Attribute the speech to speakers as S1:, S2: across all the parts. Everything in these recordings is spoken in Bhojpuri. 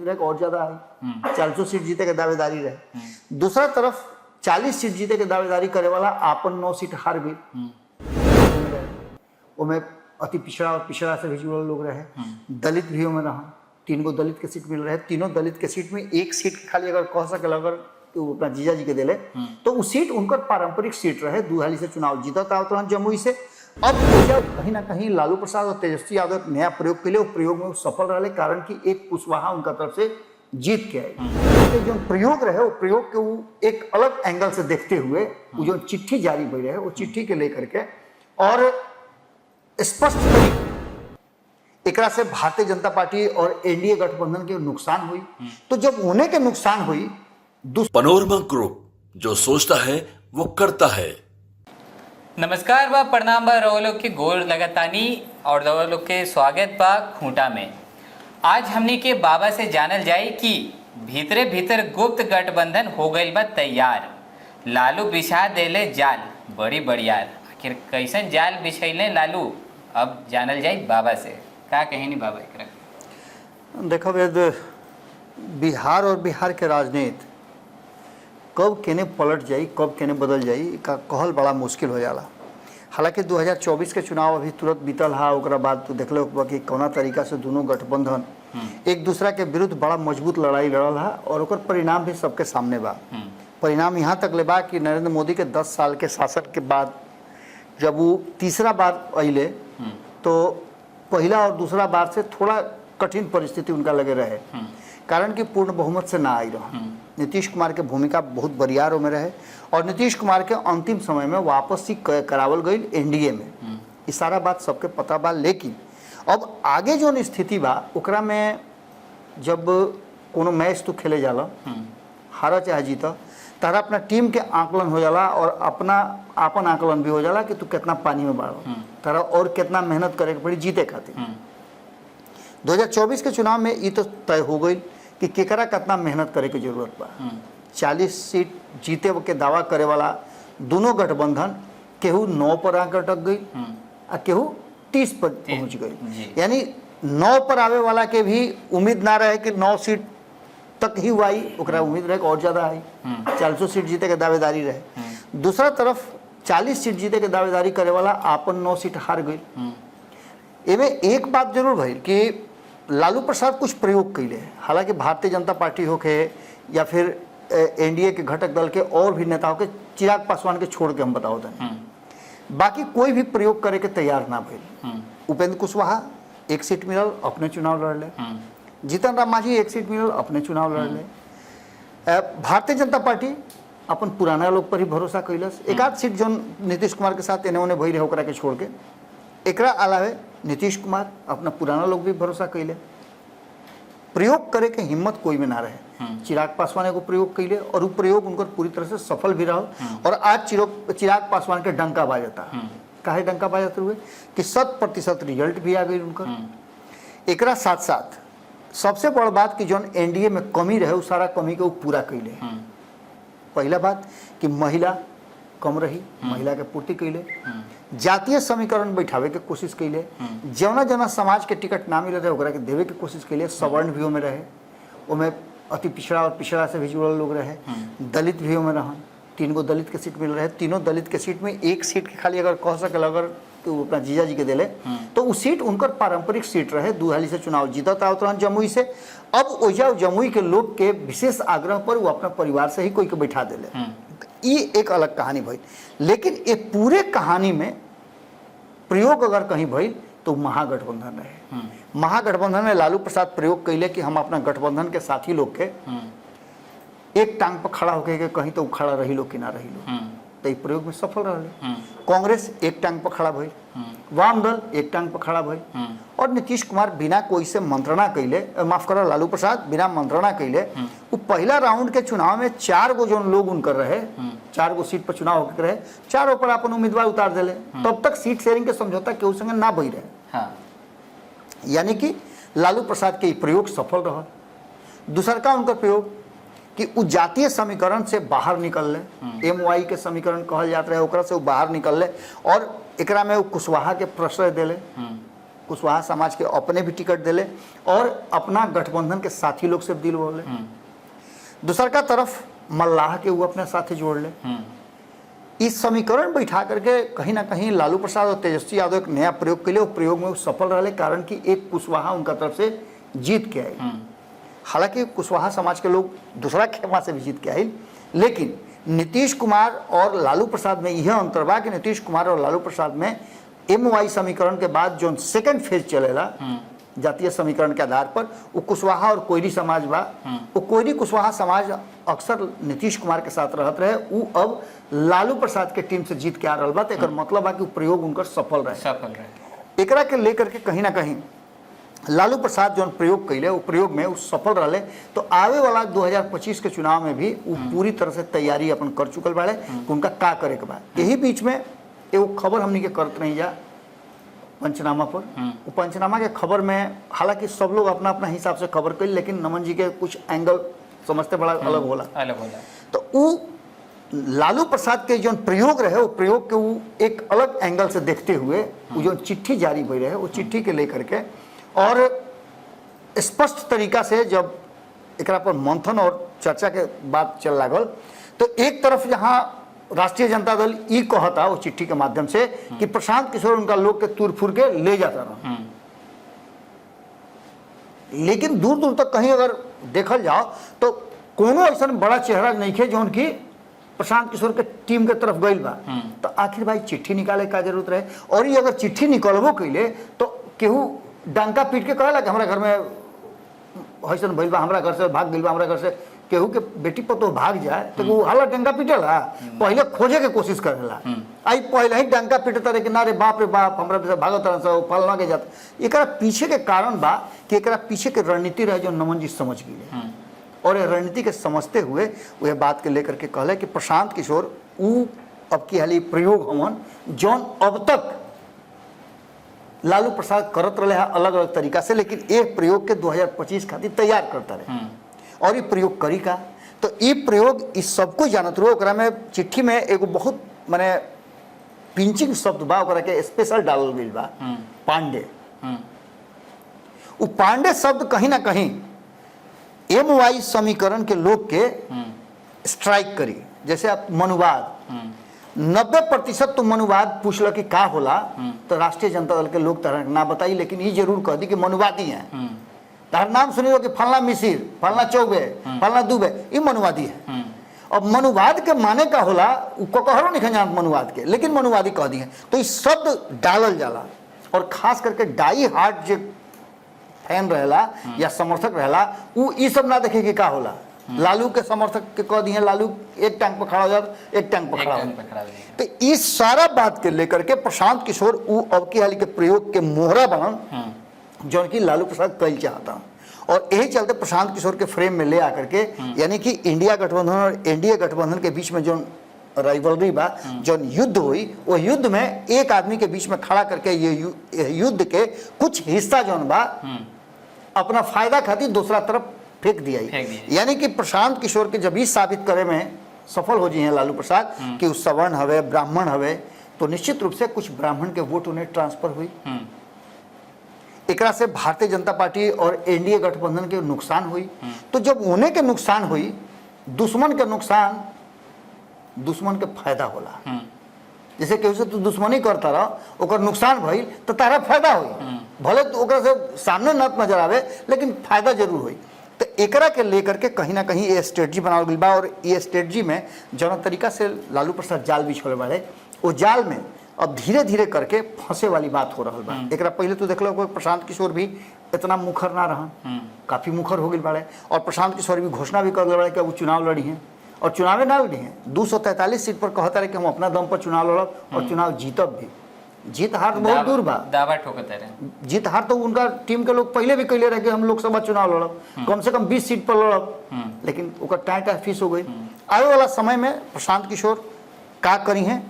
S1: उम्मीद रहे और ज्यादा आई, 400 सीट जीते के दावेदारी रहे। दूसरा तरफ 40 सीट जीते के दावेदारी करे वाला आपन 9 सीट हार गई। उनमें अति पिछड़ा और पिछड़ा से भी जुड़ल लोग रहे, दलित भी में रहा, 3 गो दलित के सीट मिल रहे। तीनों दलित के सीट में एक सीट खाली अगर कह सके अगर तो अपना जीजा जी के दिले तो वो सीट उनकर पारंपरिक सीट रहे। दुहाली से चुनाव जीता था तुरंत जमुई से। अब कहीं ना कहीं लालू प्रसाद और तेजस्वी यादव एक नया प्रयोग के लिए प्रयोग में सफल रहे, कारण कि एक कुशवाहा उनका तरफ से जीत के आई। जो प्रयोग रहे वो प्रयोग के वो एक अलग एंगल से देखते हुए वो जो चिट्ठी जारी हुई रहे वो चिट्ठी के लेकर के और स्पष्ट एकरा से भारतीय जनता पार्टी और एनडीए गठबंधन के नुकसान हुई। तो जब उन्हें के नुकसान हुई,
S2: पनोरमा ग्रुप जो सोचता है वो करता है।
S3: नमस्कार बा प्रणाम बा रहो लोग के गोल लगातानी और रहो लोग के स्वागत बा खूंटा में। आज हमनी के बाबा से जानल जाए कि भीतरे भीतर गुप्त गठबंधन हो गई बा तैयार। लालू बिछा देले जाल बड़ी बढ़ियार। आखिर कैसन जाल बिछैले लालू, अब जानल जाए बाबा से। का कहेनी बाबा एकरा?
S1: देखो वेद, बिहार और बिहार के राजनीति कब केने पलट जाई, कब केने बदल जाई का कहल बड़ा मुश्किल हो जाला। हालांकि 2024 के चुनाव अभी तुरंत बीतल है, ओकरा बाद तो देखल कि कौना तरीका से दोनों गठबंधन एक दूसरा के विरुद्ध बड़ा मजबूत लड़ाई लड़ल है और ओकर परिणाम भी सबके सामने बा। परिणाम यहाँ तक ले बा कि नरेंद्र मोदी के 10 साल के शासन के बाद जब वो तीसरा बार अइले तो पहला और दूसरा बार से थोड़ा कठिन परिस्थिति उनका लगे रहे, कारण कि पूर्ण बहुमत से ना आई रहा। नीतीश कुमार के भूमिका बहुत बरियार में रहे और नीतीश कुमार के अंतिम समय में वापसी करावल गई एनडीए में। ये सारा बात सबके पता बा। लेकिन अब आगे जो स्थिति बा ओकरा में जब कोनो मैच तो खेले जाला, हारा चाहे जीता, तारा अपना टीम के आकलन हो जाला और अपना आपन आकलन भी हो जाला कि तू कितना पानी में बाढ़, तारा और कितना मेहनत करे के पड़ी जीते खातिर। 2024 के चुनाव में ये तो तय हो गई कि केकरा कितना मेहनत करे की जरूरत बा। 40 सीट जीते के दावा करे वाला दोनों गठबंधन केहू 9 पर आकर अटक गई और केहू 30 पर पहुंच गई। यानी 9 पर आवे वाला के भी उम्मीद ना रहे कि 9 सीट तक ही आई, ओकरा उम्मीद रहे और ज्यादा आई, 400 सीट जीते के दावेदारी रहे। दूसरा तरफ 40 सीट जीते के दावेदारी करे वाला आपन 9 सीट हार गई। एमे एक बात जरूर भइल कि लालू प्रसाद कुछ प्रयोग कैले, हालांकि भारतीय जनता पार्टी होके या फिर एनडीए के घटक दल के और भी नेताओं के, चिराग पासवान के छोड़ के हम बताओ दें, बाकी कोई भी प्रयोग करे के तैयार ना भइल। उपेंद्र कुशवाहा 1 सीट मिलल, अपने चुनाव लड़ ले। जीतन राम मांझी 1 सीट मिलल, अपने चुनाव लड़ ले। भारतीय जनता पार्टी अपन पुराना लोग पर ही भरोसा कैलस। 1-8 सीट जो नीतीश कुमार के साथ एने ओने भई रहे ओकरा के छोड़ के, एकरा अलावे नीतीश कुमार अपना पुराना लोग भी भरोसा कैले। प्रयोग करे के हिम्मत कोई में ना रहे। चिराग पासवान एगो प्रयोग कैले और वो प्रयोग उनकर पूरी तरह से सफल भी रहा और आज चिराग पासवान के डंका बाजता। काहे डंका बाजत हुए कि 100% रिजल्ट भी आ गई उनकर। एकरा साथ साथ सबसे बड़ बात कि जौन एनडीए में कमी रहे वो सारा कमी के वो पूरा कैले। पहला बात कि महिला कम रही, महिला के पूर्ति कैले। जातीय समीकरण बैठावे के कोशिश कैले। जौना जौना समाज के टिकट ना मिले रहे ओकरा के देवे के कोशिश कैले। सवर्ण भी में रहे, उनमें अति पिछड़ा और पिछड़ा से भी जुड़ल लोग रहे, दलित भी में रहा। 3 गो दलित के सीट मिल रहे। तीनों दलित के सीट में एक सीट के खाली अगर कह सके अगर तो अपना जीजा जी के दिले तो वो सीट उनकर पारंपरिक सीट रहे। दुहाली से चुनाव जीता था तुरंत जमुई से। अब ओजा जमुई के लोग के विशेष आग्रह पर वो अपना परिवार से ही कोई के बैठा दिले। ये एक अलग कहानी भई। लेकिन ये पूरे कहानी में प्रयोग अगर कहीं भई तो महागठबंधन रहे। महागठबंधन में लालू प्रसाद प्रयोग कैले कि हम अपना गठबंधन के साथी लोग के एक टांग पर खड़ा होके के कहीं तो खड़ा रही लो कि ना रही लो, तो ये प्रयोग में सफल रहे। कांग्रेस एक टांग पर खड़ा भई, वाम दल एक टांग पर खड़ा भई और नीतीश कुमार बिना कोई से मंत्रणा कैले, माफ करो लालू प्रसाद बिना मंत्रणा कैले वो पहला राउंड के चुनाव में 4 गो जो लोग उनकर रहे, 4 गो सीट पर चुनाव होकर रहे, चारों पर अपन उम्मीदवार उतार दिले। तब तक सीट शेयरिंग के समझौता केहू संगे ना भई रहे। यानी कि लालू प्रसाद के प्रयोग सफल रहा। दूसर का उनका प्रयोग कि उ जातीय समीकरण से बाहर निकल ले, एमवाई के समीकरण कहल जात रहे ओकरा से वो बाहर निकल ले और एकरा में वो कुशवाहा के प्रश्रय दिले। कुशवाहा समाज के अपने भी टिकट दिले और अपना गठबंधन के साथी लोग से दिल बोले। दूसर का तरफ मल्लाह के वो अपने साथी जोड़ ले। इस समीकरण बैठा करके कहीं ना कहीं लालू प्रसाद और तेजस्वी यादव एक नया प्रयोग के लिए, वो प्रयोग में वो सफल रहे, कारण कि एक कुशवाहा उनका तरफ से जीत के आई। हालांकि कुशवाहा समाज के लोग दूसरा खेमा से भी जीत के आई, लेकिन नीतीश कुमार और लालू प्रसाद में यह अंतर बा कि नीतीश कुमार और लालू प्रसाद में MY समीकरण के बाद जो सेकंड फेज चलेला जातीय समीकरण के आधार पर, वो कुशवाहा और कोयरी समाज बा। वो कोयरी कुशवाहा समाज अक्सर नीतीश कुमार के साथ रहत रहे, वो अब लालू प्रसाद के टीम से जीत के आ रहा बा। एक मतलब बा कि प्रयोग उनकर सफल रहे। एकरा के लेकर के कहीं ना कहीं लालू प्रसाद जो प्रयोग कैले, वो प्रयोग में वो सफल रहे। तो आवे वाला 2025 के चुनाव में भी वो पूरी तरह से तैयारी अपन कर चुकल बाड़े कि उनका का करे के बाद। यही बीच में एगो खबर हमनी के करत नहीं जा पंचनामा पर। वो पंचनामा के खबर में हालांकि सब लोग अपना अपना हिसाब से खबर कैल, लेकिन नमन जी के कुछ एंगल समझते बड़ा अलग होला। तो वो लालू प्रसाद के जो प्रयोग रहे, वो प्रयोग के वो एक अलग एंगल से देखते हुए वो जो चिट्ठी जारी हुई रहे, वो चिट्ठी के लेकर के और स्पष्ट तरीका से जब एकरा पर मंथन और चर्चा के बात चल लागल, तो एक तरफ जहाँ राष्ट्रीय जनता दल ई कहता वो चिट्ठी के माध्यम से कि प्रशांत किशोर उनका लोग के तूर फूर के ले जाता रहा, लेकिन दूर दूर तक कहीं अगर देखल जाओ तो कोनो ऐसा बड़ा चेहरा नहीं है जो उनकी प्रशांत किशोर के टीम के तरफ गई बा। तो आखिर भाई चिट्ठी निकाले का जरूरत रहे? और ये अगर चिट्ठी निकलबो कैले तो केहू डंका पीट के कहला कि हमारा घर में ऐसा भइल बा, हमारा घर से भाग गइल बा, हमारा घर से केहू के बेटी पर तो भाग जाए तो वो हाला डंका पीटेला, पहले खोजे के कोशिश करेला। आई पहले ही डंका पीटता रहे कि ना रे बाप हमरा से भागत तरह फलना के जाता। एकरा पीछे के कारण बा कि एकरा पीछे के रणनीति रहे जो नमन जी समझ गए, और ये रणनीति के समझते हुए वह बात के लेकर के कहले कि प्रशांत किशोर ऊ अब की हाली प्रयोग हमन जौन अब तक लालू प्रसाद करत रहे हैं अलग अलग तरीका से, लेकिन एक प्रयोग के 2025 खातिर तैयार करता रहे। और ये प्रयोग करी का, तो ये प्रयोग इस सबको जानत रहो। ओकरा में चिट्ठी में एगो बहुत माने पिंचिंग शब्द बा, ओकरा के स्पेशल डालल गइल बा, पांडे। वो पांडे शब्द कहीं ना कहीं MY समीकरण के लोग के स्ट्राइक करी। जैसे आप मनुवाद 90% तो मनुवाद पूछल कि का होला, तो राष्ट्रीय जनता दल के लोग तरह ना बताई, लेकिन ये जरूर कह दी कि मनुवादी हैं। तार नाम सुनियो कि फलना मिसिर, फलना चौबे, फलना दुबे, ये मनुवादी है। अब मनुवाद के माने का होला कहरो नहीं जानत मनुवाद के, लेकिन मनुवादी कह दिए। तो ये शब्द डालल जाला, और खास करके डाई हार्ट जो फैन रहेला या समर्थक रहेला, वो ये सब ना देखे कि का होला। लालू के समर्थक के कह दिए लालू एक टैंक पर खड़ा हो जाता, एक टैंक पर खड़ा हो। तो इस सारा बात के लेकर के प्रशांत किशोर वो अब की हाली के प्रयोग के मोहरा बनन जो कि लालू प्रसाद कल चाहता। और यही चलते प्रशांत किशोर के फ्रेम में ले आकर के, यानी कि इंडिया गठबंधन और एनडीए गठबंधन के बीच में जो राइवलरी बा, जो युद्ध हुई, वो युद्ध में एक आदमी के बीच में खड़ा करके ये युद्ध के कुछ हिस्सा जो बा अपना फायदा खातिर दूसरा तरफ फेंक दिया। यानी कि प्रशांत किशोर के जब ही साबित करे में सफल हो जाए लालू प्रसाद कि उस सवर्ण हवे, ब्राह्मण हवे, तो निश्चित रूप से कुछ ब्राह्मण के वोट उन्हें ट्रांसफर हुई। एकरा से भारतीय जनता पार्टी और एनडीए गठबंधन के नुकसान हुई। तो जब उन्हें के नुकसान हुई, दुश्मन के नुकसान दुश्मन के फायदा होला। जैसे केहू से तू दुश्मनी करता रह, ओकर नुकसान भइल तो तारा फायदा हुई, भले तो ओकरा से सामने न नजर आवे, लेकिन फायदा जरूर हुई। तो एकरा के लेकर के कहीं ना कहीं ये स्ट्रेटजी बनावल गई बा, और ये स्ट्रेटजी में जौन तरीका से लालू प्रसाद जाल बिछोले बाड़े, वो जाल में अब धीरे धीरे करके फंसे वाली बात हो रहा बा। एकरा पहले तो देख लो प्रशांत किशोर भी इतना मुखर ना रहा, काफी मुखर हो गई बाड़े, और प्रशांत किशोर भी घोषणा भी कर दिया कि वो चुनाव लड़ी हैं, और चुनाव ना लड़ी हैं। 243 सीट पर कहता रहे कि हम अपना दम पर चुनाव लड़ब और चुनाव जीतब भी। जीत हार बहुत दूर बा, दावा ठोकते रहे। जीत हार तो उनका टीम के लोग पहले भी कहले रहे कि हम लोकसभा चुनाव लड़ब, कम से कम 20 सीट पर लड़ब, लेकिन ओकर टाइट फीस हो गई। आने वाला समय में प्रशांत किशोर का करी हैं,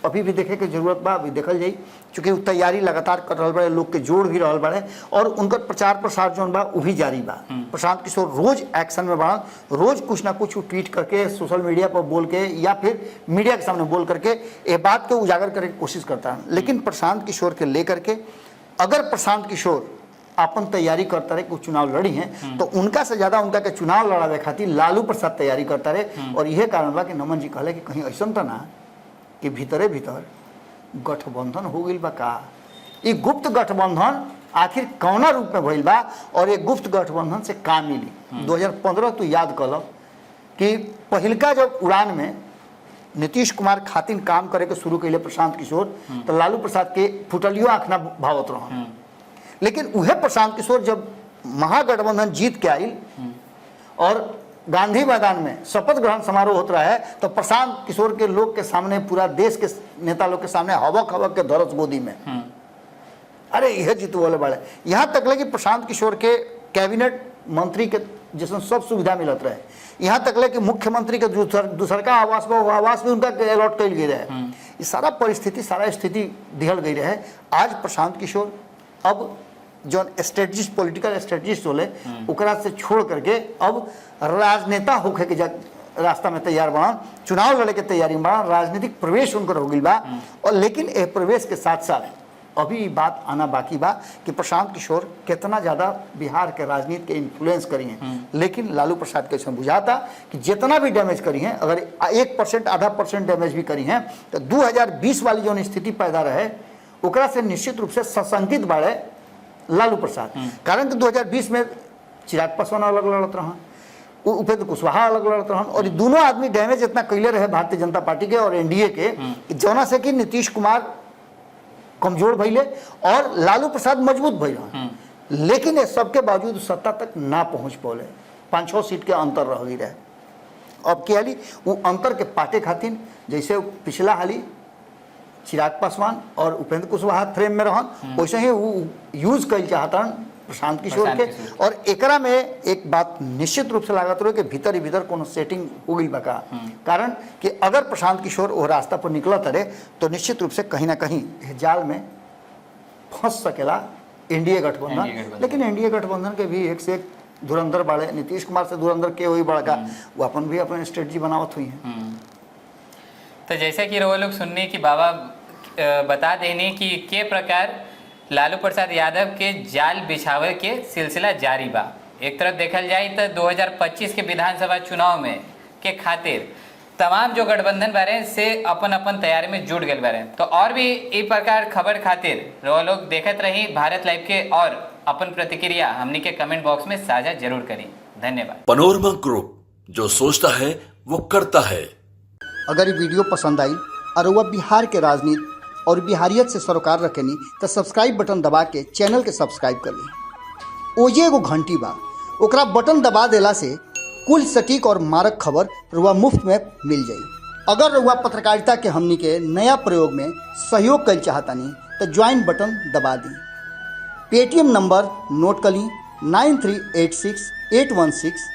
S1: अभी भी देखे के जरूरत बा, अभी देखल जाई, चूँकि तैयारी लगातार कर रहा बड़े, लोग के जोड़ भी रहा बड़े, और उनका प्रचार प्रसार जो बा वो भी जारी बा। प्रशांत किशोर रोज एक्शन में बढ़ा, रोज कुछ ना कुछ ट्वीट करके, सोशल मीडिया पर बोल के, या फिर मीडिया के सामने बोल करके ये बात को उजागर करने की कोशिश करता है। लेकिन प्रशांत किशोर के लेकर के अगर प्रशांत किशोर अपन तैयारी करता रहे कि चुनाव लड़ी हैं तो उनका से ज्यादा उनका के चुनाव लड़ावे खातिर लालू प्रसाद तैयारी करता रहे। और यह कारण बा कि नमन जी कहले कि कहीं ऐसा तो ना कि भीतरे भीतर गठबंधन हो गई बा का, ये गुप्त गठबंधन आखिर कौना रूप में भइल बा और ये गुप्त गठबंधन से का मिली। 2015 तू याद कर कि पहिलका जब उड़ान में नीतीश कुमार खातिर काम करे के शुरू कैले प्रशांत किशोर तो लालू प्रसाद के फुटलियो आँख ना भावत रह। लेकिन उहे प्रशांत किशोर जब महागठबंधन जीत के आयल और गांधी मैदान में शपथ ग्रहण समारोह होता है तो प्रशांत किशोर के लोग के सामने, पूरा देश के नेता लोग के सामने हवक हवक के धरस गोदी में, अरे यह जीत वाले बाड़े। यहाँ तक ले कि प्रशांत किशोर के कैबिनेट मंत्री के जैसे सब सुविधा मिलत रहे, यहाँ तक ले कि मुख्यमंत्री के दूसरका आवास में आवास भी उनका अलॉट कल गई रहे। ये सारा परिस्थिति, सारा स्थिति दिहल गई रहे। आज प्रशांत किशोर अब जो स्ट्रेटजिस्ट, पॉलिटिकल स्ट्रेटजिस्ट होले ओकरा से छोड़ करके अब राजनेता होके के रास्ता में तैयार बना, चुनाव लड़े के तैयारी में बना, राजनीतिक प्रवेश उनकर हो गई बा। और लेकिन ए प्रवेश के साथ साथ अभी बात आना बाकी बा कि प्रशांत किशोर कितना ज़्यादा बिहार के राजनीति के इन्फ्लुएंस करी हैं। लेकिन लालू प्रसाद के इसमें बुझाता कि जितना भी डैमेज करी हैं, अगर 1% आधा % डैमेज भी करी हैं तो 2020 वाली जो स्थिति पैदा रहे ओकरा से निश्चित रूप से सशंकित बाड़े लालू प्रसाद। कारण कि 2020 में चिराग पासवान अलग लड़त रहा, उपेंद्र कुशवाहा अलग लड़त रहा, और दोनों आदमी डैमेज इतना कैले रहे भारतीय जनता पार्टी के और एनडीए के, जौना से कि नीतीश कुमार कमजोर भइले और लालू प्रसाद मजबूत भइल। लेकिन ये सबके बावजूद सत्ता तक ना पहुंच पौले, 5-6 सीट के अंतर रह गई रहे। अब क्या हाली वो अंतर के पाटे खातिर जैसे पिछला हाली चिराग पासवान और उपेंद्र कुशवाहा फ्रेम में रहन, वैसे ही वो यूज कल चाहता प्रशांत किशोर के। और एकरा में एक बात निश्चित रूप से लागत रहे कि भीतर ही भीतर कोनो सेटिंग हो गई बका। कारण कि अगर प्रशांत किशोर वो रास्ता पर निकलत रहे तो निश्चित रूप से कहीं ना कहीं जाल में फंस सकेला एनडीए गठबंधन। लेकिन एनडीए गठबंधन के भी एक से एक धुरंधर बाड़े, नीतीश कुमार से धुरंधर के हुई बड़का, वो अपन भी अपने स्ट्रेटजी बनावत हुई है।
S3: तो जैसे कि वो लोग सुनने की बाबा बता देने कि के प्रकार लालू प्रसाद यादव के जाल बिछावे के सिलसिला जारी बा। एक तरफ देखल जाए तो 2025 के विधानसभा चुनाव में के खातिर तमाम जो गठबंधन बारे से अपन अपन तैयारी में जुट गए बारे। तो और भी इस प्रकार खबर खातिर वो लोग देखत रही भारत लाइव के, और अपन प्रतिक्रिया हमनी के कमेंट बॉक्स में साझा जरूर करें। धन्यवाद।
S2: पनोरमा ग्रुप, जो सोचता है वो करता है।
S1: अगर ये वीडियो पसंद आई और वह बिहार के राजनीति और बिहारियत से सरोकार रखेनी तो सब्सक्राइब बटन दबा के चैनल के सब्सक्राइब कर ली। ओजे एगो घंटी बा, ओकरा बटन दबा देला से कुल सटीक और मारक खबर रुआ मुफ्त में मिल जाई। अगर रुआ पत्रकारिता के हमनी के नया प्रयोग में सहयोग कर चाहतानी तो ज्वाइन बटन दबा दी। पेटीएम नंबर नोट कर ली 9386816816